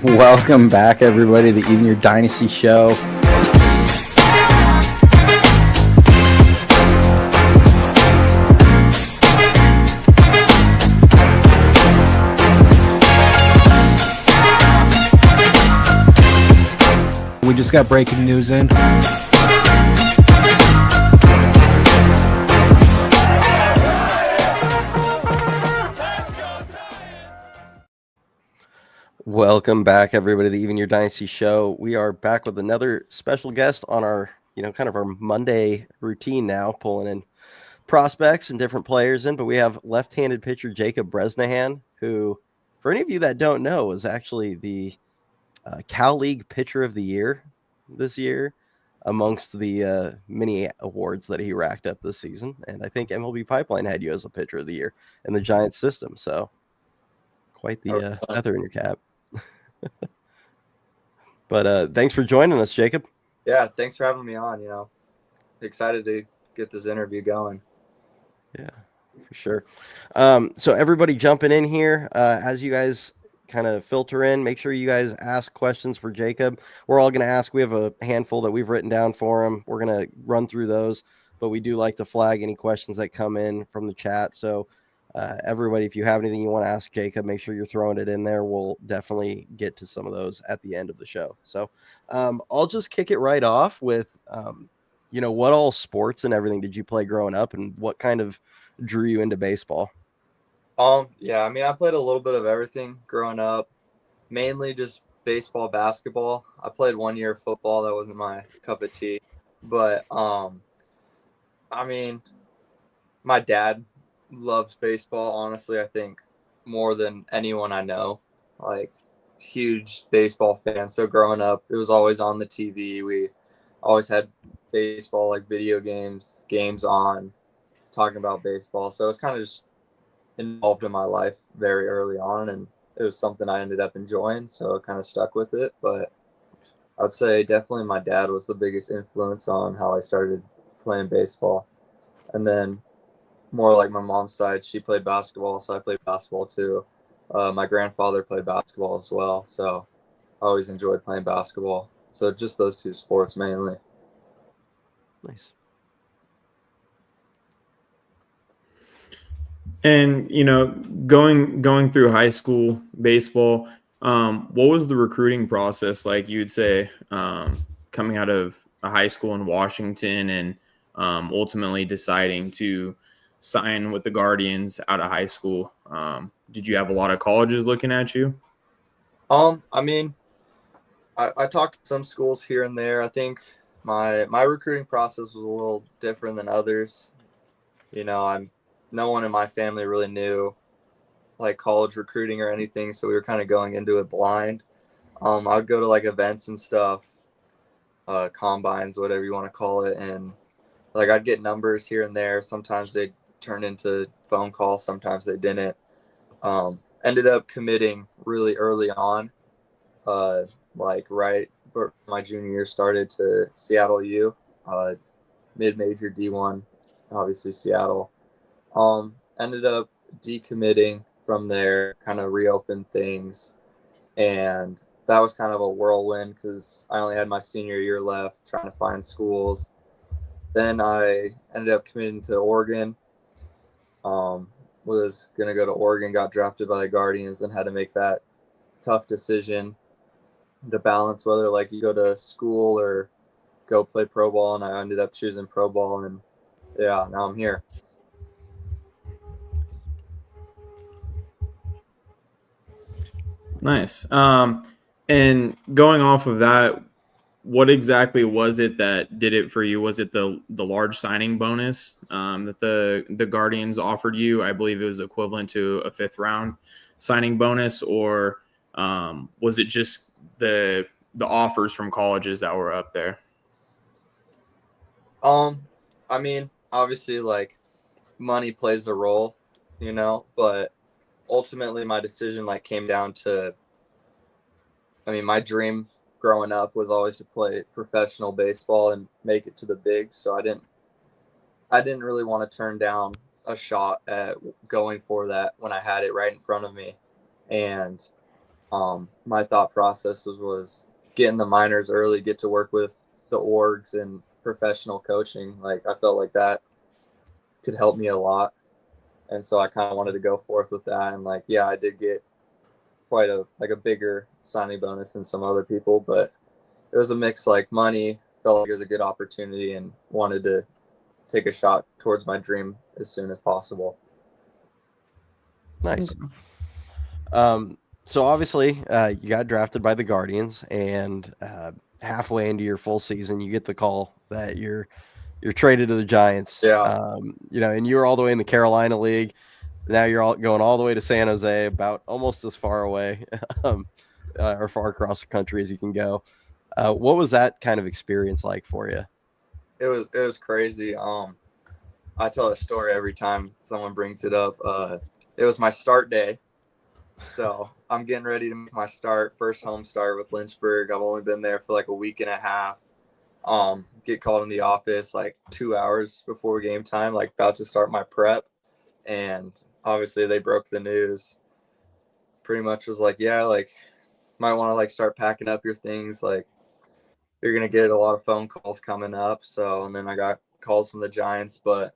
Welcome back, everybody, to the Even Your Dynasty show. We just got breaking news in. Welcome back, everybody, to the Even Your Dynasty show. We are back with another special guest on our, kind of our Monday routine now, pulling in prospects and different players in. But we have left-handed pitcher Jacob Bresnahan, who, for any of you that don't know, was actually the Cal League Pitcher of the Year this year, amongst the many awards that he racked up this season. And I think MLB Pipeline had you as a Pitcher of the Year in the Giants system. So quite the feather in your cap. But thanks for joining us, Jacob. Yeah, thanks for having me on. Excited to get this interview going. Yeah, for sure. So everybody jumping in here, as you guys kind of filter in, make sure you guys ask questions for Jacob. We're all going to ask. We have a handful that we've written down for him. We're going to run through those, but we do like to flag any questions that come in from the chat. So everybody, if you have anything you want to ask Jacob, make sure you're throwing it in there. We'll definitely get to some of those at the end of the show. So I'll just kick it right off with, what all sports and everything did you play growing up, and what kind of drew you into baseball? Yeah, I played a little bit of everything growing up, mainly just baseball, basketball. I played 1 year of football. That wasn't my cup of tea, but my dad loves baseball. Honestly, I think more than anyone I know, like huge baseball fan. So growing up, it was always on the TV. We always had baseball, like video games on, talking about baseball. So it's kind of just involved in my life very early on, and it was something I ended up enjoying, so I kind of stuck with it. But I would say definitely my dad was the biggest influence on how I started playing baseball. And then more like my mom's side, she played basketball, so I played basketball too. My grandfather played basketball as well, so I always enjoyed playing basketball. So just those two sports mainly. Nice. And going through high school baseball, what was the recruiting process like? You'd say coming out of a high school in Washington and ultimately deciding to sign with the Guardians out of high school. Did you have a lot of colleges looking at you? I talked to some schools here and there. I think my recruiting process was a little different than others. No one in my family really knew like college recruiting or anything, so we were kind of going into it blind. I would go to like events and stuff, combines, whatever you want to call it, and like I'd get numbers here and there. Sometimes they turned into phone calls, sometimes they didn't. Ended up committing really early on, like right my junior year, started to Seattle U, mid-major D1, obviously Seattle. Ended up decommitting from there, kind of reopened things, and that was kind of a whirlwind because I only had my senior year left trying to find schools. Then I ended up committing to Oregon. Was going to go to Oregon, got drafted by the Guardians, and had to make that tough decision to balance whether like you go to school or go play pro ball, and I ended up choosing pro ball, and yeah, now I'm here. Nice. And going off of that, what exactly was it that did it for you? Was it the large signing bonus that the Guardians offered you? I believe it was equivalent to a 5th round signing bonus, or was it just the offers from colleges that were up there? Obviously, like money plays a role, but ultimately my decision like came down to, my dream growing up was always to play professional baseball and make it to the bigs. So I didn't really want to turn down a shot at going for that when I had it right in front of me. And My thought process was get in the minors early, get to work with the orgs and professional coaching. Like I felt like that could help me a lot, and so I kind of wanted to go forth with that. And like, yeah, I did get quite a bigger signing bonus than some other people, but it was a mix. Like money, felt like it was a good opportunity, and wanted to take a shot towards my dream as soon as possible. Nice. So obviously, you got drafted by the Guardians, and halfway into your full season, you get the call that you're traded to the Giants. Yeah. And you're all the way in the Carolina League. Now you're all going all the way to San Jose, about almost as far away, or far across the country as you can go. What was that kind of experience like for you? It was crazy. I tell a story every time someone brings it up. It was my start day. So I'm getting ready to make my first home start with Lynchburg. I've only been there for like a week and a half. Get called in the office like 2 hours before game time, like about to start my prep. And obviously they broke the news. Pretty much was like, yeah, like might want to like start packing up your things. Like you're going to get a lot of phone calls coming up. So, and then I got calls from the Giants, but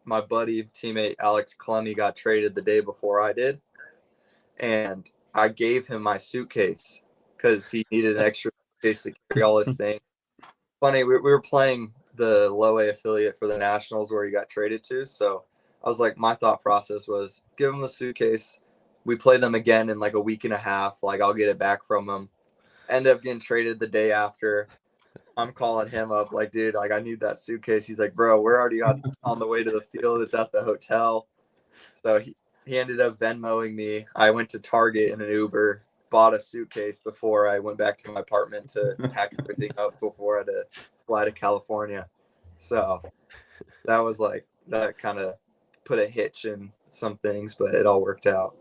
my buddy, teammate Alex Clemmy got traded the day before I did. And I gave him my suitcase because he needed an extra suitcase to carry all his things. Funny, we were playing the low A affiliate for the Nationals where he got traded to. So I was like, my thought process was give him the suitcase. We play them again in like a week and a half. Like I'll get it back from him. End up getting traded the day after. I'm calling him up like, dude, like I need that suitcase. He's like, bro, we're already on the way to the field. It's at the hotel. So he ended up Venmoing me. I went to Target in an Uber, bought a suitcase before I went back to my apartment to pack everything up before I had to fly to California. So that kind of put a hitch in some things, but it all worked out.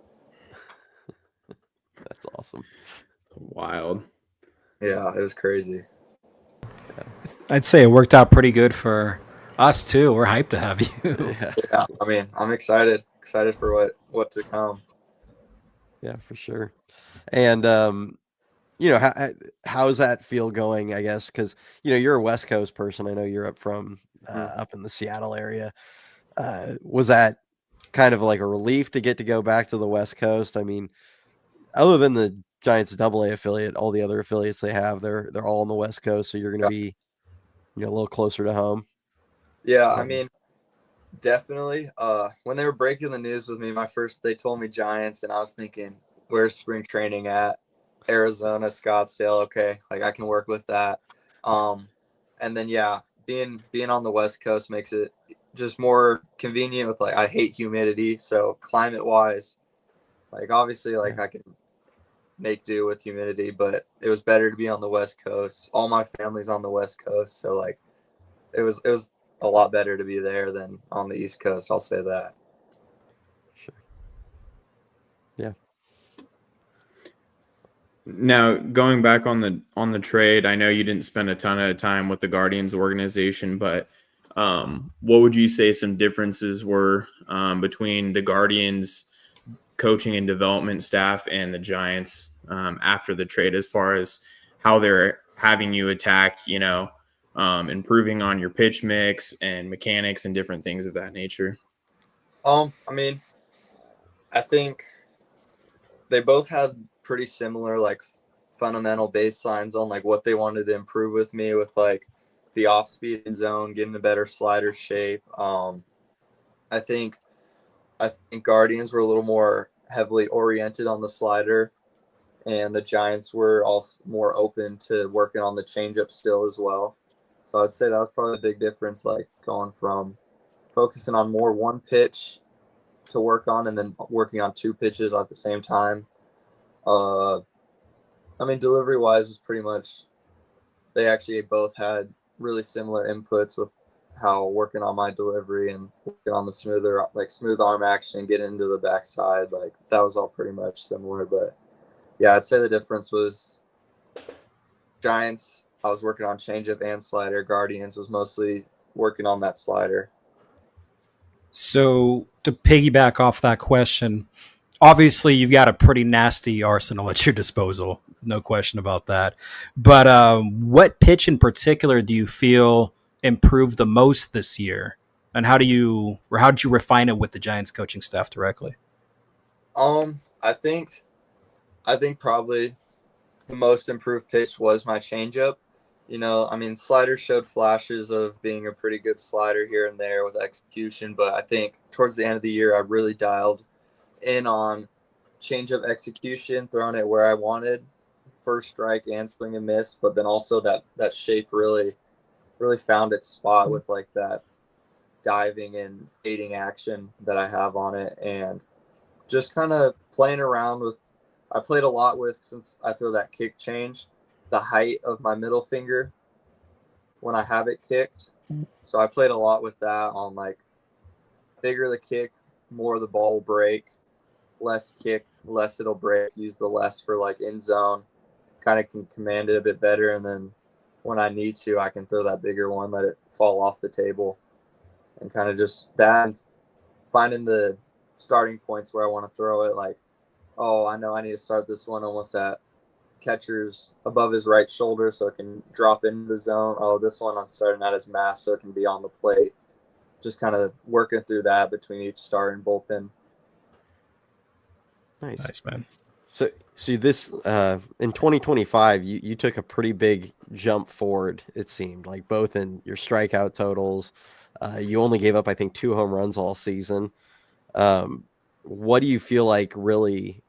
That's awesome. Wild. Yeah, it was crazy. I'd say it worked out pretty good for us too. We're hyped to have you. Yeah, I mean, I'm excited for what to come. Yeah, for sure. And how's that feel going? I guess because you're a West Coast person. I know you're up in the Seattle area. Was that kind of like a relief to get to go back to the West Coast? I mean, other than the Giants AA affiliate, all the other affiliates they have, they're all on the West Coast, so you're going to be a little closer to home. Yeah, I mean, definitely. When they were breaking the news with me, they told me Giants, and I was thinking, where's spring training at? Arizona, Scottsdale. Okay, like I can work with that. And then being on the West Coast makes it just more convenient with like I hate humidity, so climate wise, like obviously like I can make do with humidity, but it was better to be on the West Coast. All my family's on the West Coast, so like it was a lot better to be there than on the East Coast. I'll say that. Sure. Yeah. Now, going back on the trade, I know you didn't spend a ton of time with the Guardians organization, but what would you say some differences were between the Guardians coaching and development staff and the Giants after the trade, as far as how they're having you attack, improving on your pitch mix and mechanics and different things of that nature? I mean, I think they both had pretty similar like fundamental baselines on like what they wanted to improve with me, with like the off speed and zone, getting a better slider shape. I think Guardians were a little more heavily oriented on the slider, and the Giants were also more open to working on the changeup still as well. So I'd say that was probably a big difference, like going from focusing on more one pitch to work on and then working on two pitches at the same time. I mean, delivery wise was pretty much, they actually both had really similar inputs with how working on my delivery and working on the smooth arm action and getting into the backside, like that was all pretty much similar. But yeah, I'd say the difference was Giants, I was working on changeup and slider. Guardians was mostly working on that slider. So to piggyback off that question, obviously you've got a pretty nasty arsenal at your disposal, no question about that. But what pitch in particular do you feel improved the most this year, and how did you refine it with the Giants coaching staff directly? I think probably the most improved pitch was my changeup. I mean, slider showed flashes of being a pretty good slider here and there with execution, but I think towards the end of the year, I really dialed in on changeup execution, throwing it where I wanted, first strike and swing and miss, but then also that shape really found its spot with like that diving and fading action that I have on it, and just kind of playing around with. I played a lot with, since I throw that kick change, the height of my middle finger when I have it kicked. So I played a lot with that on like bigger the kick, more the ball will break, less kick, less it'll break. Use the less for like in zone, kind of can command it a bit better. And then when I need to, I can throw that bigger one, let it fall off the table, and kind of just that, and finding the starting points where I want to throw it. Like, oh, I know I need to start this one almost at catcher's above his right shoulder so it can drop into the zone. Oh, this one I'm starting at his mass so it can be on the plate. Just kind of working through that between each start and bullpen. Nice, man. So this in 2025, you took a pretty big jump forward. It seemed like both in your strikeout totals. You only gave up, I think, 2 home runs all season. What do you feel like really,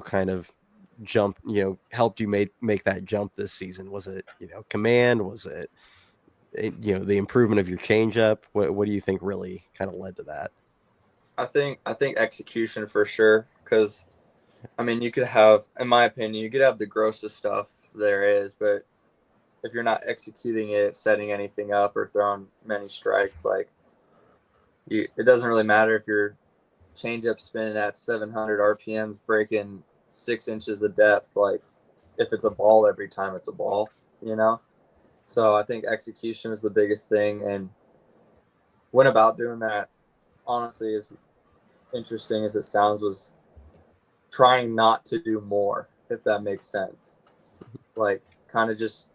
kind of jump, helped you make that jump this season? Was it, command? Was it, the improvement of your changeup? What do you think really kind of led to that? I think execution for sure, because I mean, you could have, in my opinion, you could have the grossest stuff there is, but if you're not executing it, setting anything up, or throwing many strikes, like it doesn't really matter if your changeup spinning at 700 RPMs, breaking 6 inches of depth. Like, if it's a ball every time, it's a ball, So I think execution is the biggest thing, and went about doing that, honestly, as interesting as it sounds, was trying not to do more, if that makes sense. Like, kind of just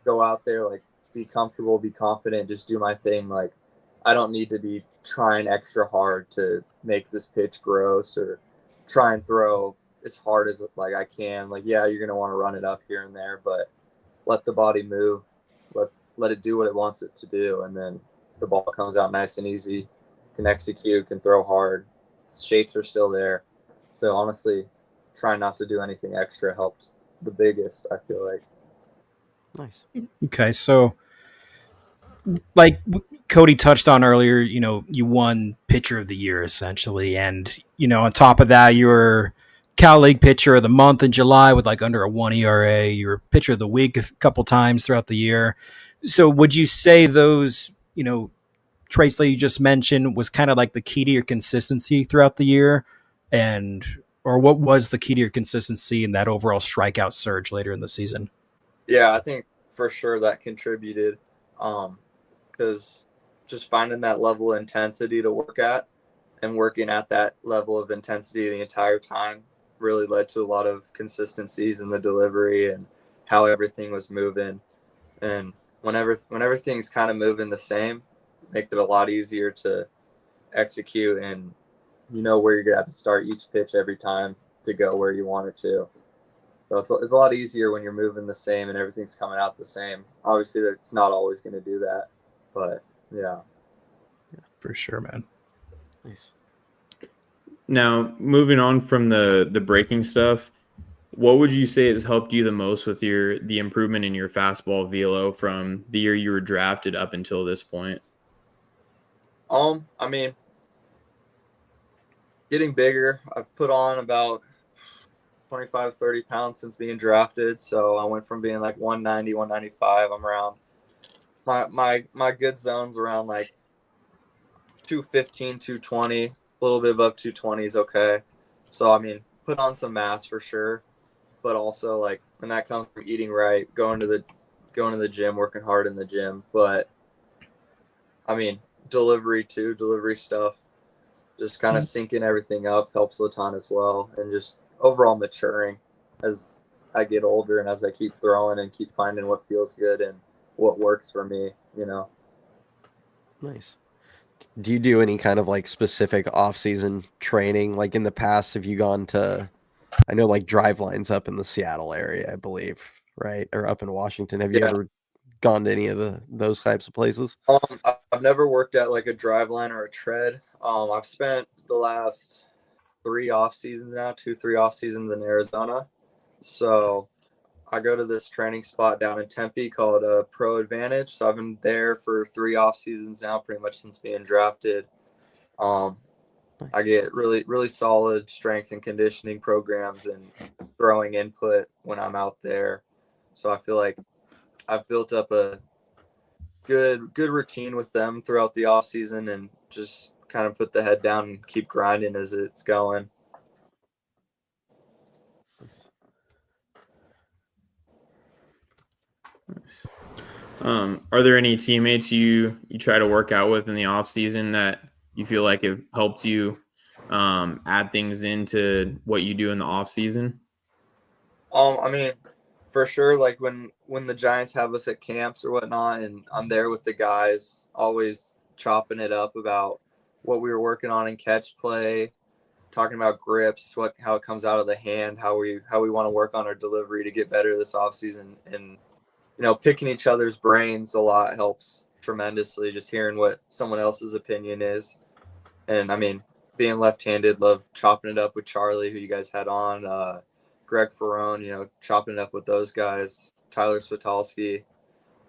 go out there, like, be comfortable, be confident, just do my thing. Like, I don't need to be trying extra hard to make this pitch gross, or try and throw as hard as like I can. Like, yeah, you're gonna want to run it up here and there, but let the body move, let it do what it wants it to do, and then the ball comes out nice and easy. Can execute, can throw hard. Shapes are still there. So honestly, trying not to do anything extra helps the biggest, I feel like. Nice. Okay, so like Cody touched on earlier, you won pitcher of the year essentially, and on top of that, you were Cal League pitcher of the month in July with like under a 1 ERA. You were pitcher of the week a couple times throughout the year. So would you say those traits that you just mentioned was kind of like the key to your consistency throughout the year, or what was the key to your consistency in that overall strikeout surge later in the season? Yeah, I think for sure that contributed. Because just finding that level of intensity to work at, and working at that level of intensity the entire time, really led to a lot of consistencies in the delivery and how everything was moving. And whenever things kind of moving the same, make it a lot easier to execute, and where you're gonna have to start each pitch every time to go where you want it to. So it's a lot easier when you're moving the same and everything's coming out the same. Obviously, it's not always going to do that, but yeah. For sure, man. Nice. Now, moving on from the breaking stuff, what would you say has helped you the most with the improvement in your fastball velo from the year you were drafted up until this point? I mean, getting bigger. I've put on about 25, 30 pounds since being drafted. So I went from being like 190, 195. I'm around my good zone's around like 215, 220, a little bit above 220 is okay. So, I mean, put on some mass for sure, but also like, and that comes from eating right, going to the gym, working hard in the gym. But I mean, delivery stuff. just kind of syncing everything up helps a ton as well, and just overall maturing as I get older and as I keep throwing and keep finding what feels good and what works for me, you know. Nice. Do you do any kind of like specific off-season training? Like in the past, have you gone to, I know like drive lines up in the Seattle area, I believe, right? Or up in Washington. Have you Yeah. ever gone to any of those types of places? I've never worked at like a drive line or a tread. I've spent the last 3 off seasons now, 3 off seasons in Arizona. So I go to this training spot down in Tempe called Pro Advantage. So I've been there for 3 off seasons now, pretty much since being drafted. I get really, really solid strength and conditioning programs and throwing input when I'm out there. So I feel like I've built up a good routine with them throughout the off season and just kind of put the head down and keep grinding as it's going. Nice. Are there any teammates you try to work out with in the off season that you feel like have helped you add things into what you do in the off season? I mean, for sure, like when the Giants have us at camps or whatnot, and I'm there with the guys, always chopping it up about what we were working on in catch play, talking about grips, how it comes out of the hand, how we want to work on our delivery to get better this offseason, and picking each other's brains a lot helps tremendously. Just hearing what someone else's opinion is, and I mean, being left-handed, love chopping it up with Charlie, who you guys had on. Greg Ferrone, chopping it up with those guys, Tyler Switalski,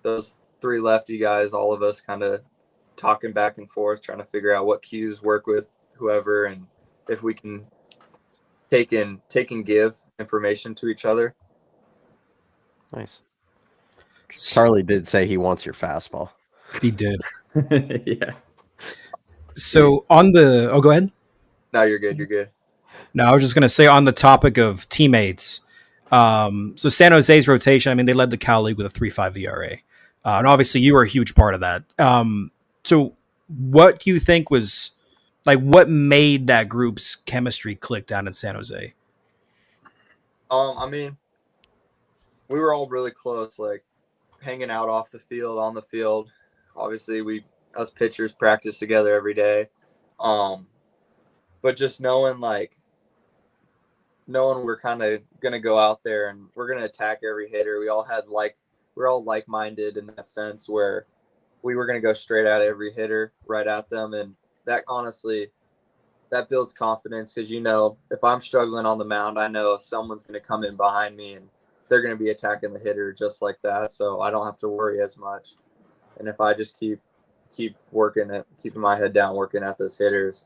those 3 lefty guys, all of us kind of talking back and forth, trying to figure out what cues work with whoever and if we can take and give information to each other. Nice. Charlie did say he wants your fastball. He did. Yeah. So go ahead. No, you're good. You're good. No, I was just going to say on the topic of teammates. So San Jose's rotation, I mean, they led the Cal League with a 3.5 ERA. And obviously you were a huge part of that. So what do you think was like, what made that group's chemistry click down in San Jose? I mean, we were all really close, like hanging out off the field, on the field. Obviously us pitchers practice together every day. But just knowing we're kind of going to go out there and we're going to attack every hitter. We're all like-minded in that sense where we were going to go straight at every hitter, right at them. And that honestly, that builds confidence because, if I'm struggling on the mound, I know someone's going to come in behind me and they're going to be attacking the hitter just like that. So I don't have to worry as much. And if I just keep working at keeping my head down, working at those hitters,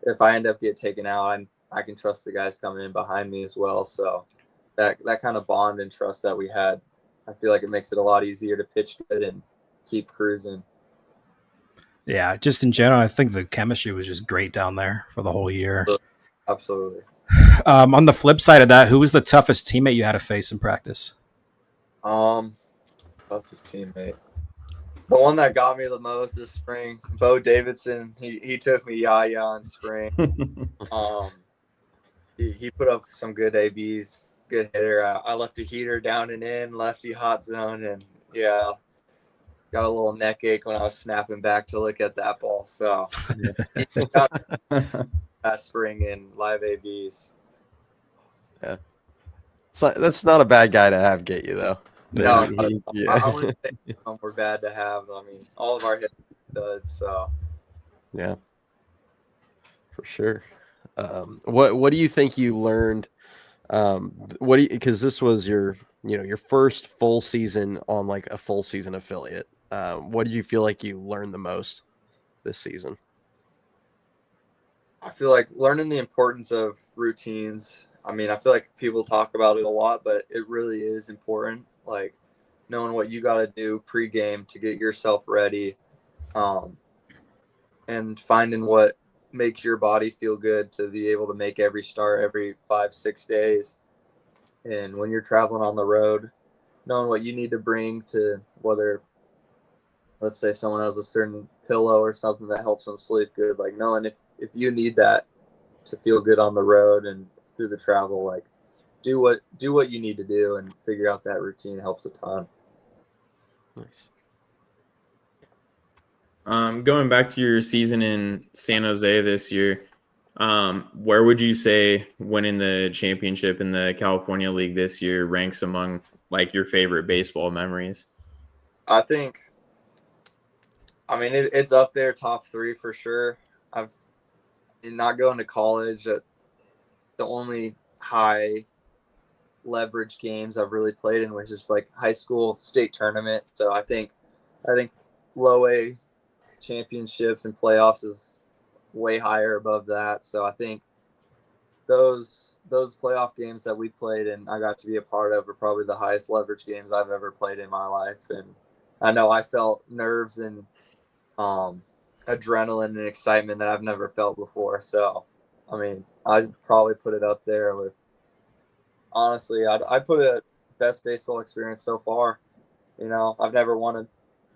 if I end up getting taken out, I can trust the guys coming in behind me as well. So that kind of bond and trust that we had, I feel like it makes it a lot easier to pitch good and keep cruising. Yeah, just in general, I think the chemistry was just great down there for the whole year. Absolutely. On the flip side of that, who was the toughest teammate you had to face in practice? Toughest teammate. The one that got me the most this spring, Bo Davidson. He took me in spring. He put up some good ABs, good hitter. I left a heater down and in, lefty hot zone, and yeah, got a little neck ache when I was snapping back to look at that ball. So he got that spring in live ABs. Yeah, so that's not a bad guy to have get you though. No, I wouldn't say we're bad to have. I mean, all of our hitters are good, so yeah, for sure. What do you think you learned? Because this was your first full season on like a full season affiliate. What did you feel like you learned the most this season? I feel like learning the importance of routines. I mean, I feel like people talk about it a lot, but it really is important. Like knowing what you got to do pregame to get yourself ready, and finding what makes your body feel good to be able to make every start every 5-6 days. And when you're traveling on the road, knowing what you need to bring to whether, let's say someone has a certain pillow or something that helps them sleep good, like knowing if you need that to feel good on the road and through the travel, like do what you need to do and figure out that routine helps a ton. Nice. Going back to your season in San Jose this year, where would you say winning the championship in the California League this year ranks among like your favorite baseball memories? I mean, it's up there, top 3 for sure. Not going to college, the only high leverage games I've really played in was just like high school state tournament. So I think low A championships and playoffs is way higher above that. So I think those playoff games that we played and I got to be a part of are probably the highest leverage games I've ever played in my life. And I know I felt nerves and adrenaline and excitement that I've never felt before. So, I mean, I'd probably put it up there with, honestly, I'd put it best baseball experience so far. You know, I've never won a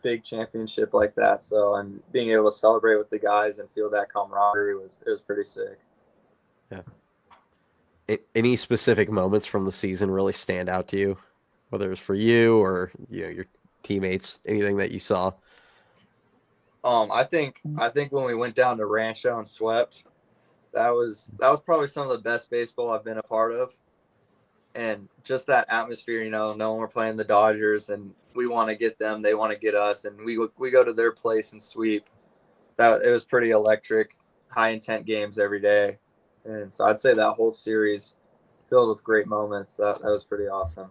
big championship like that. So, and being able to celebrate with the guys and feel that camaraderie was pretty sick. Yeah. Any specific moments from the season really stand out to you, whether it was for you or your teammates, anything that you saw? I think when we went down to Rancho and swept, that was probably some of the best baseball I've been a part of. And just that atmosphere, knowing we're playing the Dodgers and we want to get them, they want to get us, and we go to their place and sweep. It was pretty electric, high intent games every day. And so I'd say that whole series filled with great moments. That was pretty awesome.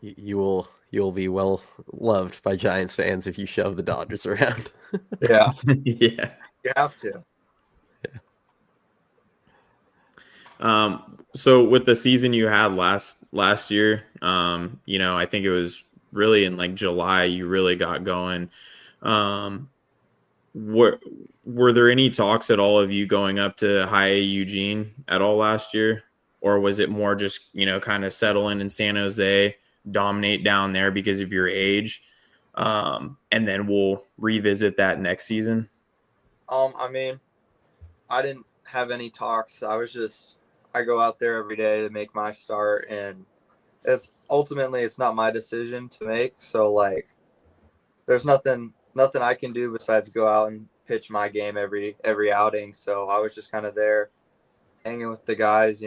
You'll be well loved by Giants fans if you shove the Dodgers around. Yeah. Yeah. You have to. Yeah. So with the season you had last year, I think it was really in like July you really got going. Were there any talks at all of you going up to High A Eugene at all last year? Or was it more just, kind of settle in San Jose, dominate down there because of your age, and then we'll revisit that next season? I mean, I didn't have any talks. I go out there every day to make my start, and it's not my decision to make. So like, there's nothing I can do besides go out and pitch my game every outing. So I was just kind of there, hanging with the guys,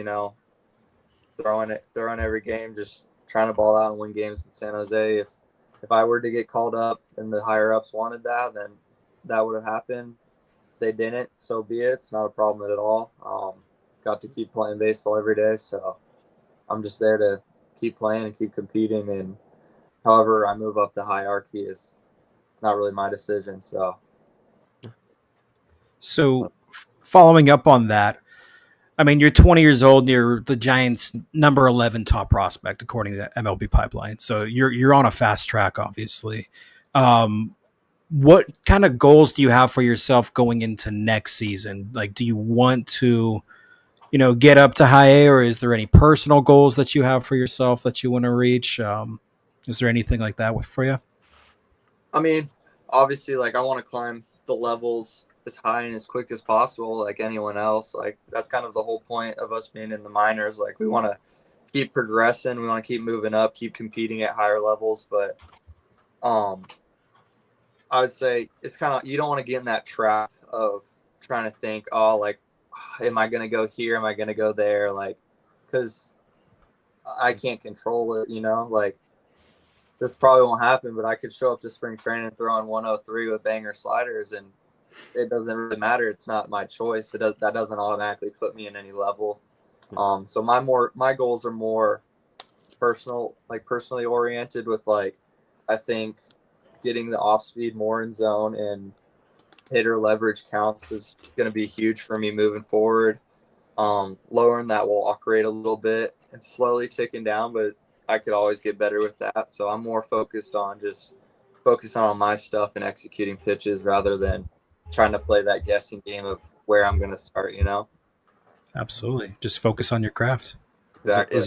throwing every game, just trying to ball out and win games in San Jose. If I were to get called up and the higher ups wanted that, then that would have happened. If they didn't, so be it. It's not a problem at all. Got to keep playing baseball every day, so I'm just there to keep playing and keep competing. And however I move up the hierarchy is not really my decision. So following up on that, I mean, you're 20 years old. You're the Giants' number 11 top prospect, according to MLB Pipeline. So you're on a fast track, obviously. What kind of goals do you have for yourself going into next season? Like, do you want to, get up to High A, or is there any personal goals that you have for yourself that you want to reach? Is there anything like that for you? I mean, obviously, like, I want to climb the levels as high and as quick as possible, like anyone else. Like, that's kind of the whole point of us being in the minors. Like, we want to keep progressing, we want to keep moving up, keep competing at higher levels. But I would say it's kind of, you don't want to get in that trap of trying to think, oh, like, am I going to go here? Am I going to go there? Like, because I can't control it, like, this probably won't happen, but I could show up to spring training and throw in 103 with banger sliders, and it doesn't really matter. It's not my choice. That doesn't automatically put me in any level. So my goals are more personally oriented with, like, I think getting the off speed more in zone and hitter leverage counts is going to be huge for me moving forward. Lowering that walk rate a little bit and slowly ticking down, but I could always get better with that. So I'm more focusing on my stuff and executing pitches rather than trying to play that guessing game of where I'm going to start, Absolutely. Just focus on your craft. Exactly. Is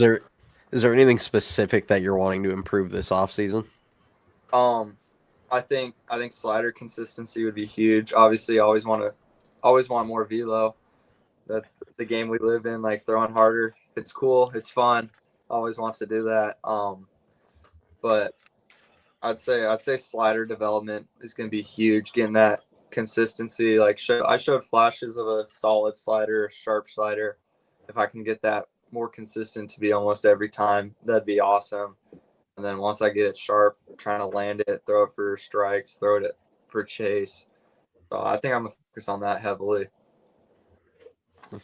there anything specific that you're wanting to improve this offseason? I think slider consistency would be huge. Obviously, I always want to always want more velo. That's the game we live in, like throwing harder. It's cool. It's fun. Always wants to do that. But I'd say slider development is going to be huge. Getting that consistency, like I showed flashes of a solid slider, a sharp slider. If I can get that more consistent to be almost every time, that'd be awesome. And then once I get it sharp, trying to land it, throw it for strikes, throw it for chase. So I think I'm gonna focus on that heavily. All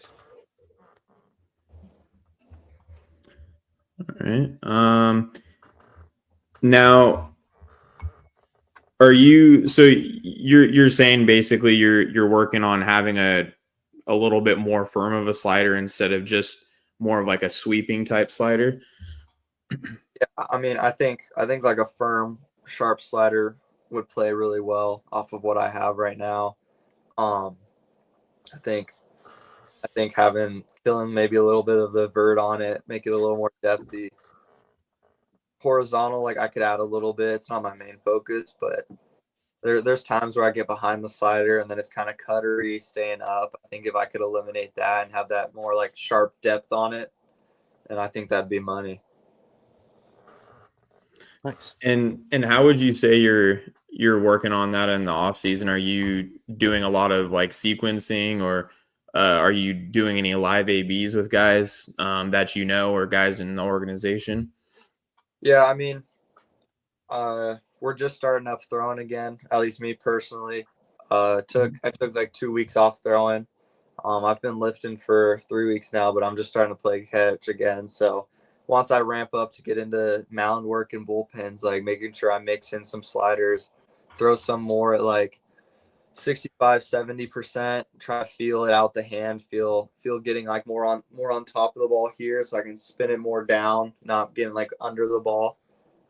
right. Now, you're saying basically you're working on having a little bit more firm of a slider instead of just more of like a sweeping type slider? Yeah, I mean, I think like a firm, sharp slider would play really well off of what I have right now. Um, I think killing maybe a little bit of the vert on it, make it a little more depthy. Horizontal, like I could add a little bit. It's not my main focus, but there's times where I get behind the slider and then it's kind of cuttery staying up. I think if I could eliminate that and have that more like sharp depth on it, then I think that'd be money. Nice. And how would you say you're working on that in the off season? Are you doing a lot of like sequencing, or are you doing any live ABs with guys that you know, or guys in the organization? Yeah, I mean, we're just starting up throwing again. At least me personally. I took like 2 weeks off throwing. I've been lifting for 3 weeks now, but I'm just starting to play catch again. So once I ramp up to get into mound work and bullpens, like making sure I mix in some sliders, throw some more at like 65-70%, try to feel it out the hand, feel getting like more on top of the ball here so I can spin it more down, not getting like under the ball.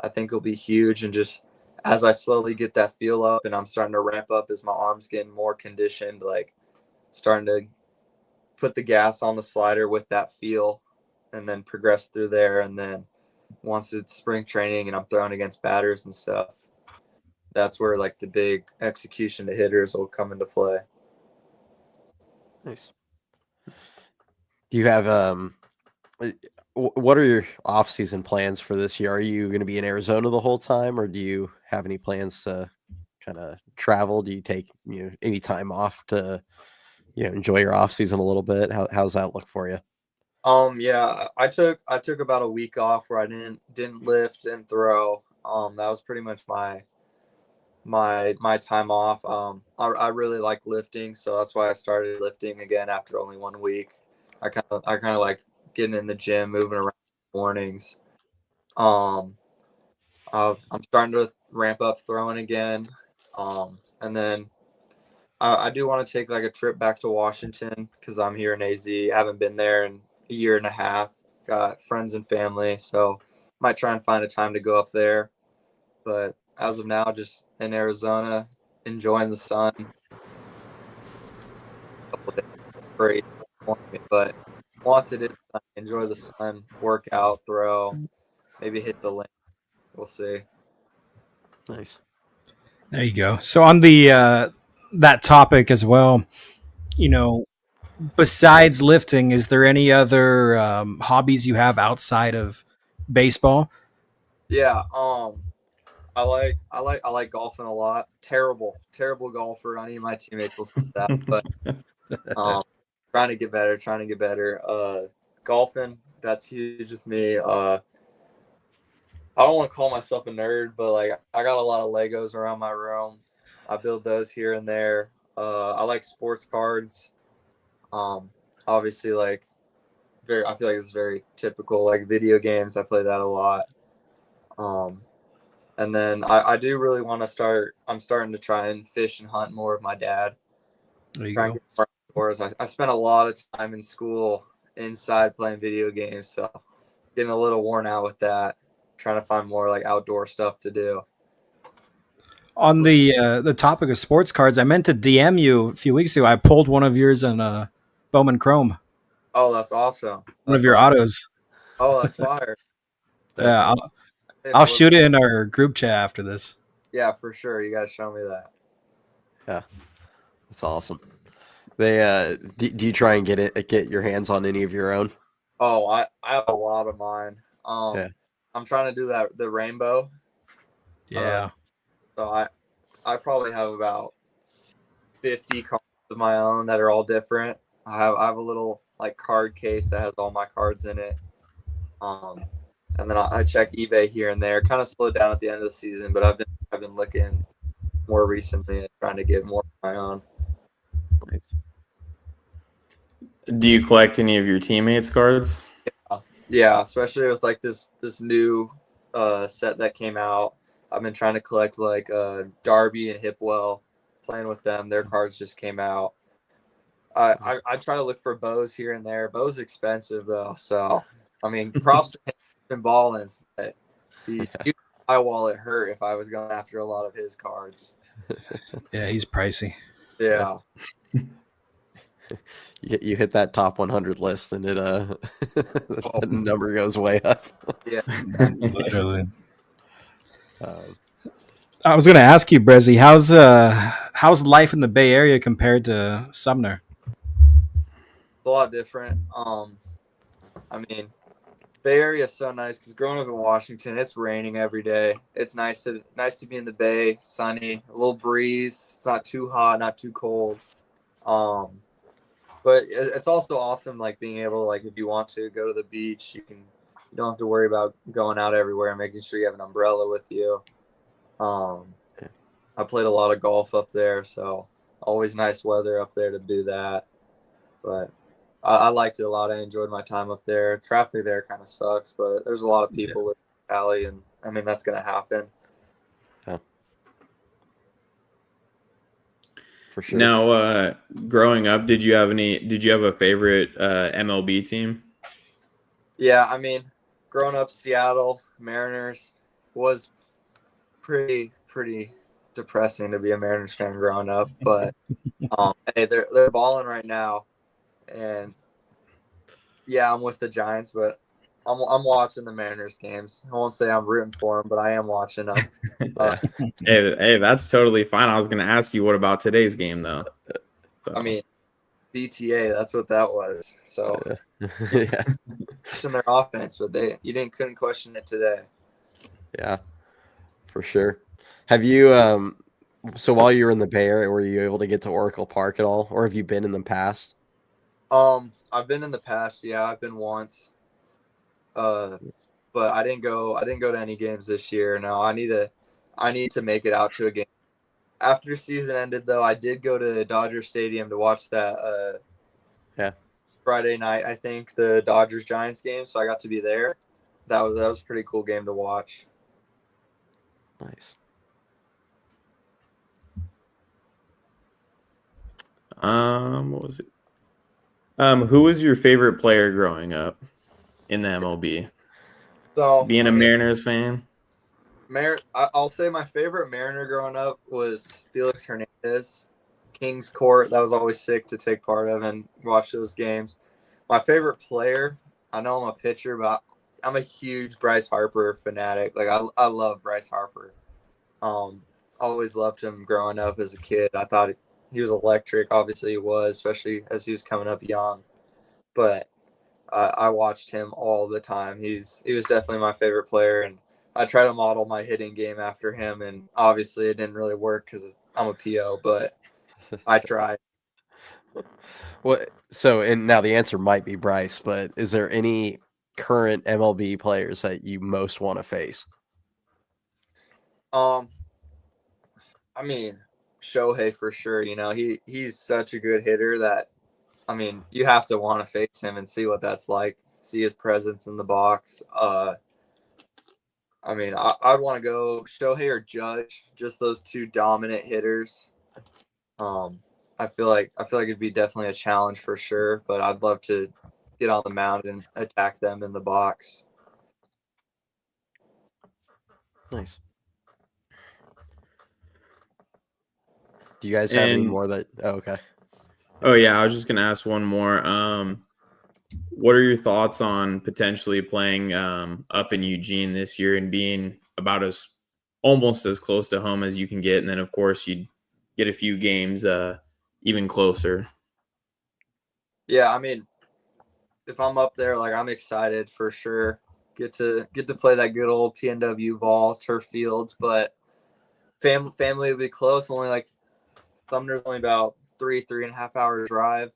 I think it'll be huge. And just as I slowly get that feel up and I'm starting to ramp up as my arm's getting more conditioned, like starting to put the gas on the slider with that feel and then progress through there. And then once it's spring training and I'm throwing against batters and stuff, that's where like the big execution to hitters will come into play. Nice. Do you have what are your off-season plans for this year? Are you going to be in Arizona the whole time, or do you have any plans to kind of travel? Do you take any time off to enjoy your off-season a little bit? How's that look for you? Yeah, I took about a week off where I didn't lift and throw. That was pretty much my time off. I really like lifting, so that's why I started lifting again after only 1 week. I kind of like getting in the gym, moving around in the mornings. I'm starting to ramp up throwing again. And then I do want to take like a trip back to Washington because I'm here in AZ. I haven't been there in a year and a half. Got friends and family, so might try and find a time to go up there. But as of now, just in Arizona, enjoying the sun. Great, but once it is done, enjoy the sun, work out, throw, maybe hit the lane. We'll see. Nice. There you go. So on the that topic as well, besides lifting, is there any other hobbies you have outside of baseball? Yeah. I like golfing a lot. Terrible golfer. Any of my teammates will say that, but trying to get better. Golfing, that's huge with me. I don't want to call myself a nerd, but like I got a lot of Legos around my room. I build those here and there. I like sports cards. Obviously, like I feel like it's very typical. Like video games, I play that a lot. And then I do really want to start. I'm starting to try and fish and hunt more with my dad. There you Try and go. get more outdoors. I spent a lot of time in school inside playing video games, so getting a little worn out with that. Trying to find more like outdoor stuff to do. On the topic of sports cards, I meant to DM you a few weeks ago. I pulled one of yours in Bowman Chrome, Oh, that's awesome. one of your autos. Oh, that's fire. Yeah, I'll shoot it in our group chat after this. Yeah, for sure. You got to show me that. Yeah, that's awesome. Do you try and get your hands on any of your own? Oh, I have a lot of mine. Yeah. I'm trying to do the rainbow. Yeah. So I probably have about 50 cards of my own that are all different. I have a little like card case that has all my cards in it. And then I check eBay here and there. Kind of slowed down at the end of the season, but I've been looking more recently and trying to get more of my own. Nice. Do you collect any of your teammates' cards? Yeah, especially with like this new set that came out. I've been trying to collect like Darby and Hipwell, playing with them. Their cards just came out. I try to look for bows here and there. Bow's expensive though, so I mean, props to him and Ballins, but my wallet hurt if I was going after a lot of his cards. Yeah, he's pricey. Yeah. You hit that top 100 list, and the number goes way up. Yeah. Literally. I was going to ask you, Brezzy, how's life in the Bay Area compared to Sumner? It's a lot different. I mean, Bay Area is so nice because growing up in Washington, it's raining every day. It's nice to be in the Bay, sunny, a little breeze. It's not too hot, not too cold. But it's also awesome, like being able to, like, if you want to go to the beach, you don't have to worry about going out everywhere and making sure you have an umbrella with you. I played a lot of golf up there, so always nice weather up there to do that. But I liked it a lot. I enjoyed my time up there. Traffic there kind of sucks, but there's a lot of people in the valley, and I mean, that's going to happen. Yeah. For sure. Now, growing up, did you have a favorite MLB team? Yeah, I mean, growing up, Seattle Mariners was pretty depressing to be a Mariners fan growing up, but hey, they're balling right now, and yeah, I'm with the Giants, but I'm watching the Mariners games. I won't say I'm rooting for them, but I am watching them. Hey, that's totally fine. I was going to ask you, what about today's game, though? So. I mean, BTA, that's what that was. So, yeah, question their offense, but couldn't question it today. Yeah, for sure. Have you so while you were in the Bay Area, were you able to get to Oracle Park at all, or have you been in the past? I've been in the past. Yeah, I've been once. But I didn't go to any games this year. No, I need to make it out to a game. After the season ended, though, I did go to Dodger Stadium to watch that Friday night, I think, the Dodgers Giants game, so I got to be there. That was a pretty cool game to watch. Nice. What was it? Who was your favorite player growing up in the MLB? So, being a Mariners fan? I'll say my favorite Mariner growing up was Felix Hernandez. Kings Court, that was always sick to take part of and watch those games. My favorite player, I know I'm a pitcher, but I'm a huge Bryce Harper fanatic. Like, I love Bryce Harper. Always loved him growing up as a kid. I thought he was electric. Obviously he was, especially as he was coming up young. But I watched him all the time. He was definitely my favorite player, and I try to model my hitting game after him, and obviously it didn't really work because I'm a PO, but I tried. And now the answer might be Bryce, but is there any current MLB players that you most want to face? I mean, Shohei for sure. You know, he's such a good hitter that, I mean, you have to want to face him and see what that's like. See his presence in the box. I mean, I'd want to go Shohei or Judge, just those two dominant hitters. I feel like it'd be definitely a challenge for sure, but I'd love to get on the mound and attack them in the box. Nice. Do you guys have any more that? Oh, okay. Oh yeah, I was just gonna ask one more. What are your thoughts on potentially playing up in Eugene this year and being about almost as close to home as you can get, and then of course you'd get a few games even closer? Yeah, I mean, if I'm up there, like I'm excited for sure. Get to play that good old PNW ball, turf fields, but family will be close. Only like Sumner's only about 3.5 hour drive.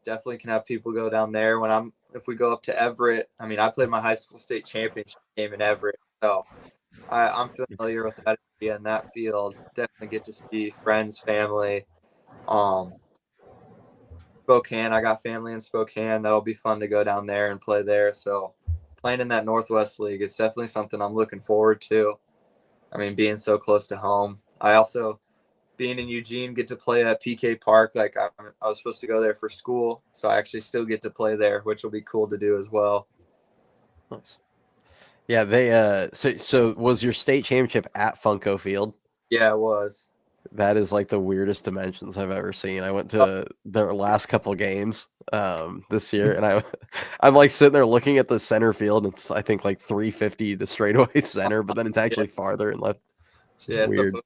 Definitely can have people go down there if we go up to Everett. I mean, I played my high school state championship game in Everett, so I'm familiar with that area and that field. Definitely get to see friends, family. Spokane, I got family in Spokane. That'll be fun to go down there and play there. So playing in that Northwest League is definitely something I'm looking forward to. I mean, being so close to home. I also, being in Eugene, get to play at PK Park. Like I was supposed to go there for school, so I actually still get to play there, which will be cool to do as well. Nice. Yeah, they so was your state championship at Funko Field? Yeah, it was. That is like the weirdest dimensions I've ever seen. I went to their last couple games this year, and I'm like sitting there looking at the center field, and it's I think like 350 to straightaway center, but then it's actually farther and left. It's just weird. So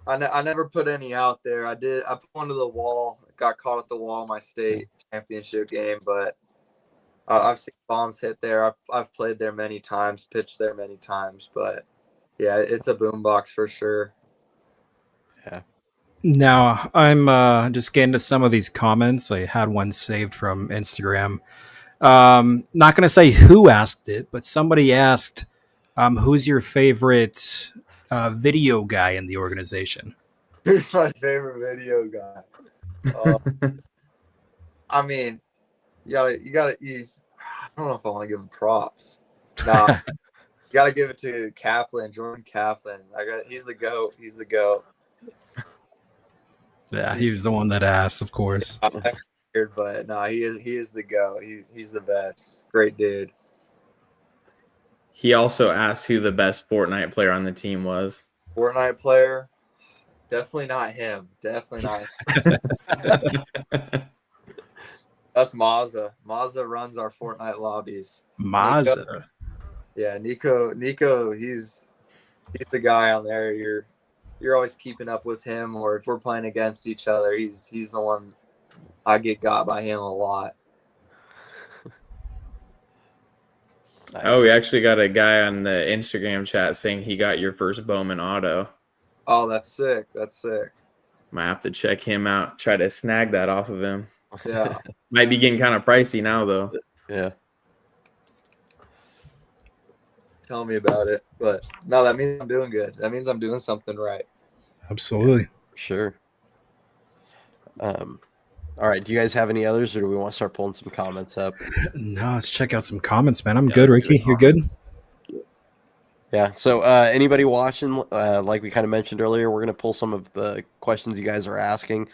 I never put any out there. I put one to the wall. Got caught at the wall my state championship game, but I've seen bombs hit there. I've played there many times, pitched there many times, but yeah, it's a boombox for sure. Yeah. Now, I'm just getting to some of these comments. I had one saved from Instagram. Not going to say who asked it, but somebody asked, who's your favorite video guy in the organization? Who's my favorite video guy? I mean, you gotta. I don't know if I want to give him props. Nah, you gotta give it to Kaplan, Jordan Kaplan. He's the GOAT. He's the GOAT. Yeah, he was the one that asked, of course. I figured, but no, he is the GOAT. He's the best. Great dude. He also asked who the best Fortnite player on the team was. Fortnite player? Definitely not him. Definitely not him. That's Mazza. Mazza runs our Fortnite lobbies. Mazza. Nico, he's the guy on there. You're always keeping up with him, or if we're playing against each other, he's the one. I get got by him a lot. Nice. Oh, we actually got a guy on the Instagram chat saying he got your first Bowman auto. Oh, that's sick. That's sick. Might have to check him out, try to snag that off of him. Yeah. Might be getting kind of pricey now, though. Yeah. Tell me about it. But no, that means I'm doing good. That means I'm doing something right. Absolutely. Sure. All right. Do you guys have any others, or do we want to start pulling some comments up? No, let's check out some comments, man. I'm good, Ricky. You're good? Yeah. So anybody watching, like we kind of mentioned earlier, we're going to pull some of the questions you guys are asking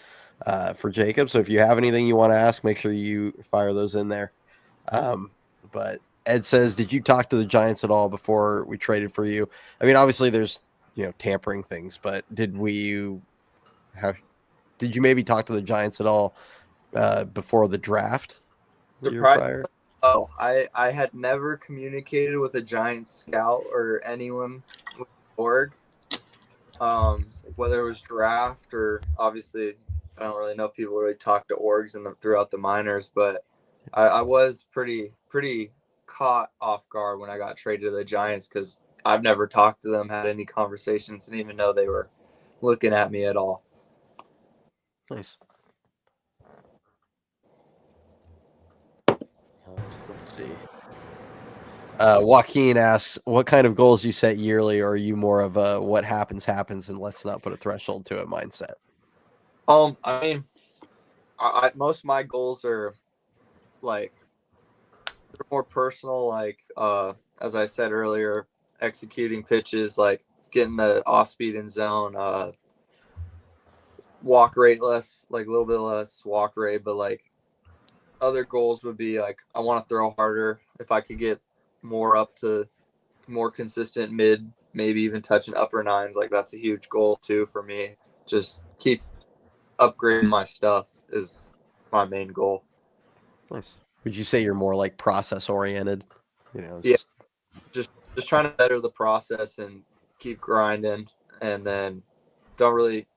for Jacob. So if you have anything you want to ask, make sure you fire those in there. But Ed says, did you talk to the Giants at all before we traded for you? I mean, obviously there's, tampering things, but did you maybe talk to the Giants at all before the draft? Oh, I had never communicated with a Giants scout or anyone with org, whether it was draft or obviously I don't really know if people really talk to orgs throughout the minors, but I was pretty caught off guard when I got traded to the Giants because I've never talked to them, had any conversations, didn't even know they were looking at me at all. Nice. Let's see. Joaquin asks, what kind of goals you set yearly, or are you more of a what happens and let's not put a threshold to it mindset? I mean, most of my goals are like they're more personal, like as I said earlier, executing pitches, like getting the off speed in zone, walk rate less, like a little bit less walk rate, but like other goals would be like I want to throw harder. If I could get more up to more consistent mid, maybe even touching upper nines, like that's a huge goal too for me. Just keep upgrading my stuff is my main goal. Nice. Would you say you're more like process oriented? Yeah, just trying to better the process and keep grinding, and then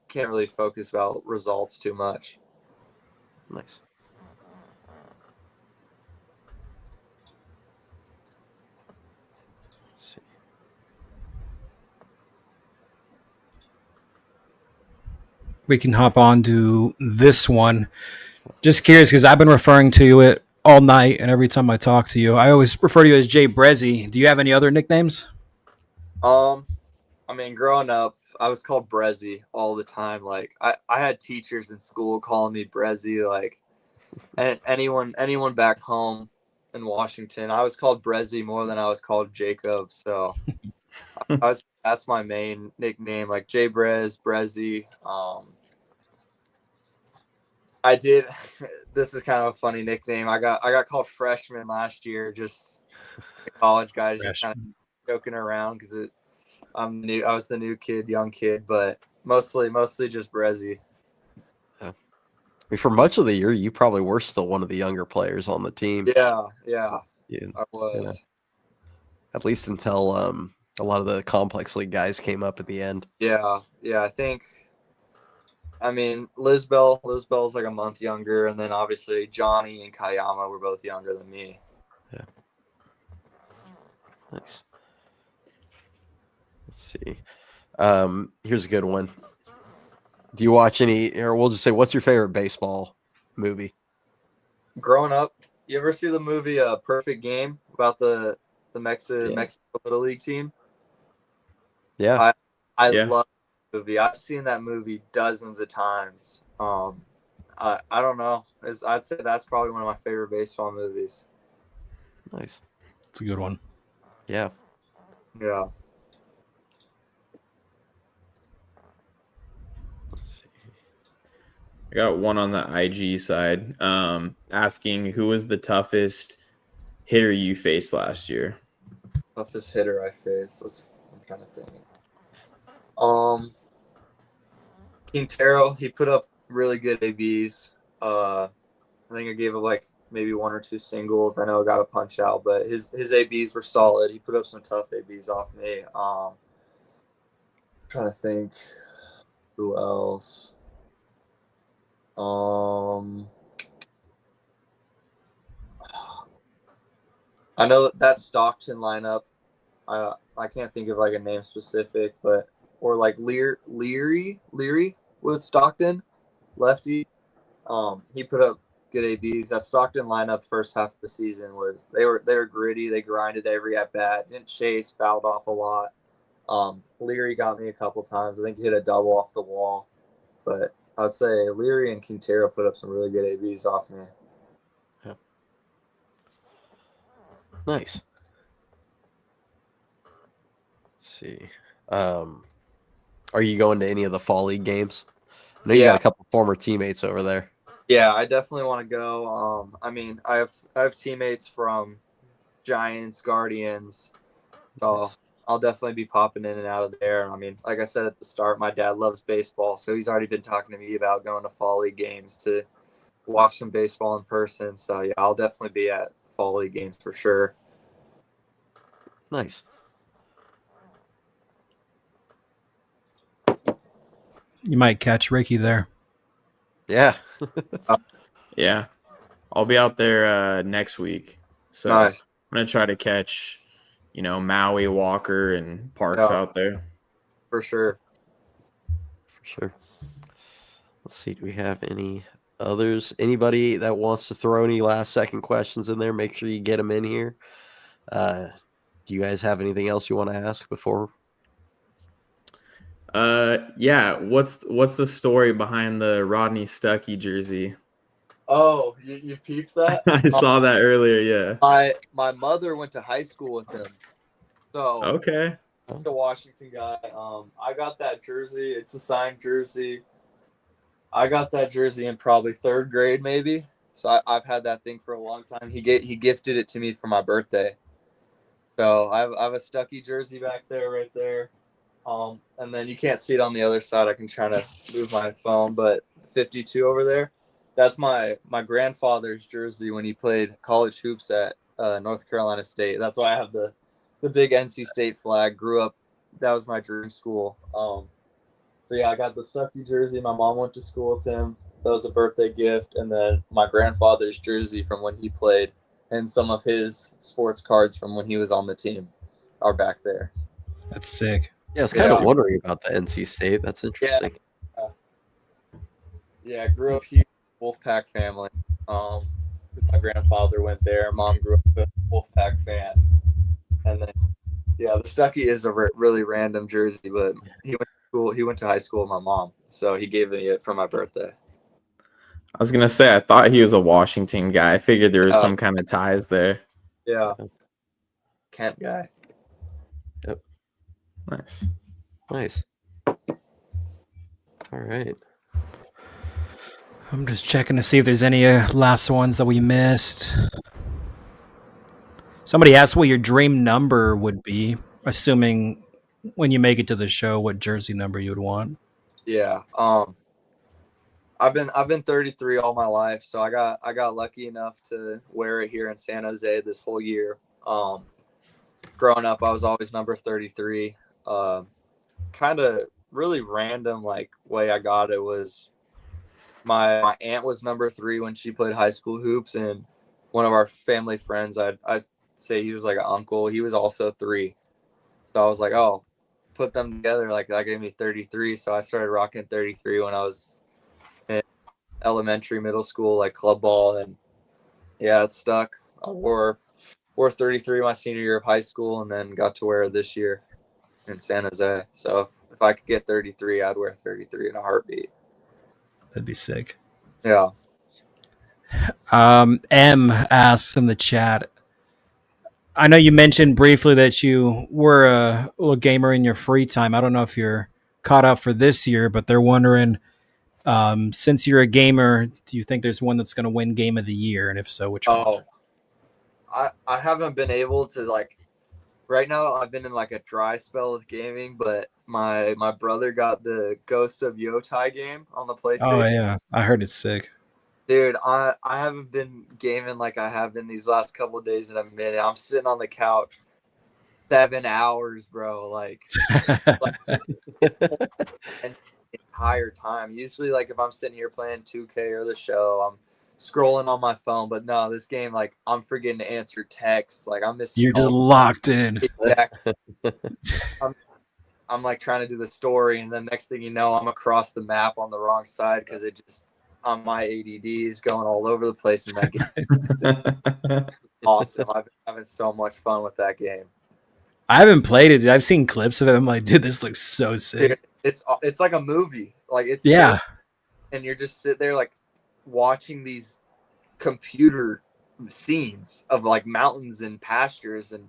can't really focus about results too much. Nice. Let's see. We can hop on to this one. Just curious because I've been referring to it all night, and every time I talk to you, I always refer to you as Jay Brezzy. Do you have any other nicknames? I mean, growing up, I was called Brezzy all the time. Like I had teachers in school calling me Brezzy. Like, and anyone back home in Washington, I was called Brezzy more than I was called Jacob. So that's my main nickname, like Jay Brezzy. I did. This is kind of a funny nickname. I got called Freshman last year. Just the college guys just kind of joking around because I'm new. I was the new kid, young kid, but mostly just Brezzy. Yeah. I mean, for much of the year, you probably were still one of the younger players on the team. Yeah, I was. At least until a lot of the complex league guys came up at the end. Yeah. I think. I mean, Lisbell's like a month younger, and then obviously Johnny and Kayama were both younger than me. Yeah. Nice. Let's see. Here's a good one. Do you watch any, or we'll just say, what's your favorite baseball movie? Growing up, you ever see the movie Perfect Game about the Mexico Little League team? Yeah. I love the movie. I've seen that movie dozens of times. I don't know. I'd say that's probably one of my favorite baseball movies. Nice. It's a good one. Yeah. Yeah. I got one on the IG side, asking who was the toughest hitter you faced last year. Toughest hitter I faced. I'm trying to think. Quintero, he put up really good ABs. I think I gave him like maybe one or two singles. I know I got a punch out, but his ABs were solid. He put up some tough ABs off me. Trying to think who else. I know that Stockton lineup. I can't think of like a name specific, but or like Leary with Stockton, lefty. He put up good ABs. That Stockton lineup first half of the season was they were gritty. They grinded every at bat. Didn't chase. Fouled off a lot. Leary got me a couple times. I think he hit a double off the wall. But I'd say Leary and Quintero put up some really good ABs off me. Yeah. Nice. Let's see. Are you going to any of the fall league games? I know you got a couple former teammates over there. Yeah, I definitely want to go. I mean, I have teammates from Giants, Guardians, so Nice. I'll definitely be popping in and out of there. I mean, like I said at the start, my dad loves baseball, so he's already been talking to me about going to fall league games to watch some baseball in person. So yeah, I'll definitely be at fall league games for sure. Nice. You might catch Ricky there. Yeah. Yeah. I'll be out there next week. So Nice. I'm going to try to catch, Maui, Walker, and Parks out there. For sure. For sure. Let's see. Do we have any others? Anybody that wants to throw any last second questions in there, make sure you get them in here. Do you guys have anything else you want to ask before? Yeah. What's the story behind the Rodney Stuckey jersey? Oh, you peeped that? I saw that earlier. Yeah. My mother went to high school with him. So Okay. The Washington guy. I got that jersey. It's a signed jersey. I got that jersey in probably third grade, maybe. So I've had that thing for a long time. He gifted it to me for my birthday. So I have a Stuckey jersey back there, right there. And then you can't see it on the other side. I can try to move my phone, but 52 over there. That's my grandfather's jersey when he played college hoops at North Carolina State. That's why I have the big NC State flag. Grew up, that was my dream school. So yeah, I got the Stuckey jersey. My mom went to school with him. That was a birthday gift. And then my grandfather's jersey from when he played and some of his sports cards from when he was on the team are back there. That's sick. Yeah, I was kind of wondering about the NC State. That's interesting. Yeah, I grew up huge Wolfpack family. My grandfather went there. Mom grew up a Wolfpack fan. And then, yeah, the Stuckey is a really random jersey, but he went to high school with my mom, so he gave me it for my birthday. I was gonna say I thought he was a Washington guy. I figured there was some kind of ties there. Yeah, Kent guy. Yep. Nice. All right. I'm just checking to see if there's any last ones that we missed. Somebody asked what your dream number would be, assuming when you make it to the show, what jersey number you would want. Yeah. I've been 33 all my life, so I got lucky enough to wear it here in San Jose this whole year. Growing up, I was always number 33. Kind of really random like way I got it was my aunt was number 3 when she played high school hoops, and one of our family friends, I'd say he was like an uncle. He was also 3. So I was like, oh, put them together. Like that gave me 33. So I started rocking 33 when I was in elementary, middle school, like club ball. And yeah, it stuck. I wore 33 my senior year of high school, and then got to wear it this year in San Jose. So if I could get 33, I'd wear 33 in a heartbeat. That'd be sick. Yeah. M asks in the chat, I know you mentioned briefly that you were a little gamer in your free time. I don't know if you're caught up for this year, but they're wondering, since you're a gamer, do you think there's one that's going to win Game of the Year? And if so, which one? I haven't been able to, like, right now I've been in like a dry spell with gaming, but my brother got the Ghost of Yotai game on the PlayStation. Oh, yeah. I heard it's sick. Dude, I haven't been gaming like I have been these last couple of days in a minute. I'm sitting on the couch 7 hours, bro. Like the entire time. Usually, like if I'm sitting here playing 2K or the show, I'm scrolling on my phone. But no, this game, like I'm forgetting to answer texts. Like I'm missing. You're just locked in. Exactly. I'm like trying to do the story, and then next thing you know, I'm across the map on the wrong side because it just. On my ADD is going all over the place in that game. Awesome. I've been having so much fun with that game. I haven't played it. I've seen clips of it. I'm like, dude, this looks so sick. Dude, it's like a movie. Like it's yeah. And you're just sitting there like watching these computer scenes of like mountains and pastures, and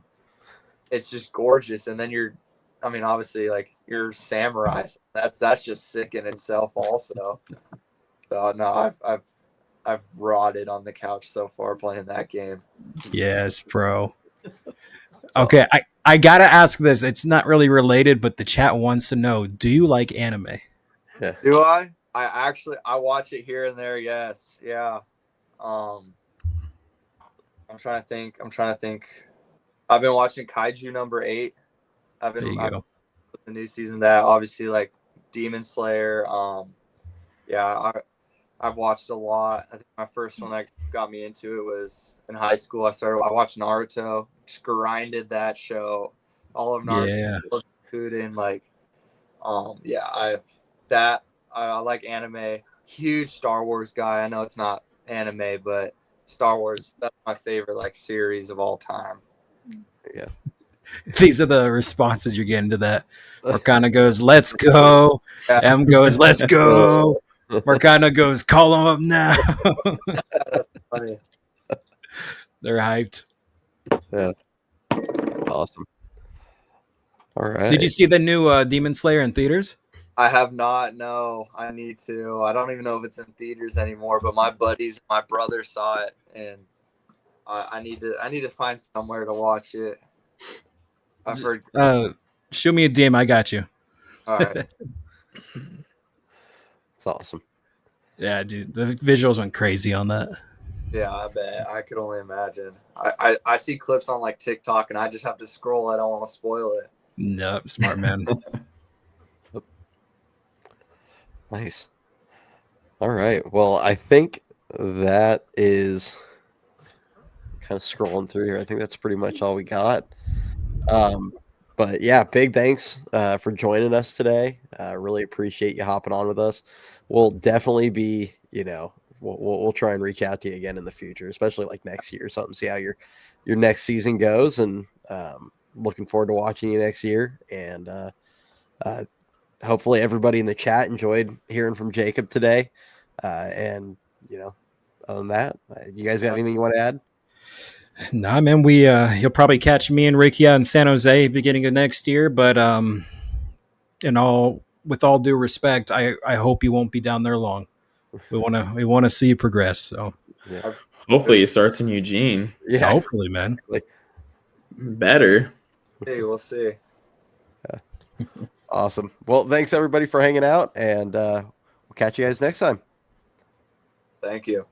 it's just gorgeous. And then obviously like you're samurai. That's just sick in itself also. So no, I've rotted on the couch so far playing that game. Yes, bro. Okay, I gotta ask this. It's not really related, but the chat wants to know: do you like anime? Yeah. Do I? I watch it here and there. Yes, yeah. I'm trying to think. I've been watching Kaiju number 8. I've been with the new season of that. Obviously, like Demon Slayer. Yeah, I've watched a lot. I think my first one that got me into it was in high school. I watched Naruto, just grinded that show, all of Naruto, Shippuden, like, I like anime. Huge Star Wars guy. I know it's not anime, but Star Wars, that's my favorite like series of all time. Yeah. These are the responses you're getting to that. Marcana goes, "Let's go." Yeah. M goes, "Let's go." Marcana goes, "Call him up now." That's funny. They're hyped. Yeah. Awesome. All right. Did you see the new Demon Slayer in theaters? I have not. No, I need to. I don't even know if it's in theaters anymore, but my buddies, my brother saw it, and I need to find somewhere to watch it. I've heard. Shoot me a DM. I got you. All right. It's awesome. Yeah, dude. The visuals went crazy on that. Yeah, I bet. I could only imagine. I see clips on like TikTok, and I just have to scroll. I don't want to spoil it. No, smart man. Nice. All right. Well, I think that is kind of scrolling through here. I think that's pretty much all we got. But yeah, big thanks for joining us today. Really appreciate you hopping on with us. We'll definitely be, we'll try and reach out to you again in the future, especially like next year or something. See how your next season goes, and looking forward to watching you next year. And hopefully everybody in the chat enjoyed hearing from Jacob today. And other than that, you guys got anything you want to add? Nah, man, you'll probably catch me and Ricky out in San Jose beginning of next year. But with all due respect, I hope you won't be down there long. We want to see you progress. So Yeah. Hopefully, it starts in Eugene. Yeah. hopefully, man. Better. Hey, we'll see. Awesome. Well, thanks everybody for hanging out, and we'll catch you guys next time. Thank you.